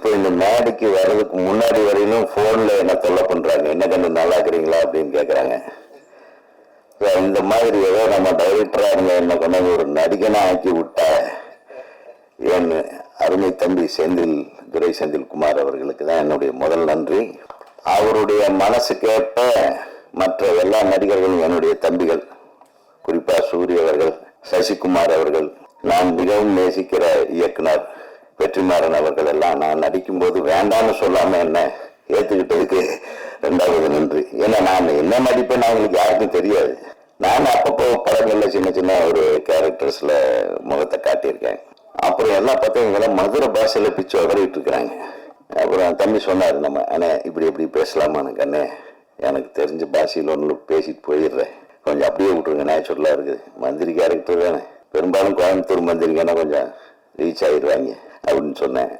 இப்போ இந்த மேடைக்கு வர்றதுக்கு முன்னாடி வரையிலும் ஃபோனில் என்ன தொல்லை பண்ணுறாங்க, என்ன கண்டு நல்லா இருக்கிறீங்களா அப்படின்னு கேட்குறாங்க. இந்த மாதிரி ஏதோ நம்ம டைரக்டராக இருந்த என்ன கொண்டாந்து ஒரு நடிகனாக ஆக்கி விட்டா என் அருமை தம்பி துரை செந்தில்குமார் அவர்களுக்கு தான் என்னுடைய முதல் நன்றி. அவருடைய மனசுக்கேற்ப மற்ற எல்லா நடிகர்களும் என்னுடைய தம்பிகள், குறிப்பாக சூரிய அவர்கள், சசிகுமார் அவர்கள், நான் மிகவும் நேசிக்கிற இயக்குனர் வெற்றிமாறன் அவர்கள் எல்லாம் நான் நடிக்கும்போது வேண்டாம்னு சொல்லாம என்ன ஏத்துக்கிட்டதுக்கு 2வது நன்றி. ஏன்னா நான் என்ன நடிப்பேன்னு அவங்களுக்கு யாருக்கும் தெரியாது. நான் அப்பப்போ படங்கள்ல சின்ன சின்ன ஒரு கேரக்டர்ஸ்ல முகத்தை காட்டியிருக்கேன். அப்புறம் எல்லாம் பார்த்தா இவங்கெல்லாம் மதுரை பாஷையில பிச்சு உதறிட்டு இருக்கிறாங்க. அப்புறம் தம்பி சொன்னார், நம்ம அண்ணே இப்படி எப்படி பேசலாமான்னு. அண்ணே எனக்கு தெரிஞ்ச பாஷையில் ஒன்று பேசிட்டு போயிடுறேன், கொஞ்சம் அப்படியே விட்டுருங்க, நேச்சுரலாக இருக்குது. மந்திரி கேரக்டர் தானே, பெரும்பாலும் கோயம்புத்தூர் மந்திரிங்கன்னா கொஞ்சம் ரீச் ஆகிடுவாங்க அப்படின்னு சொன்னேன்.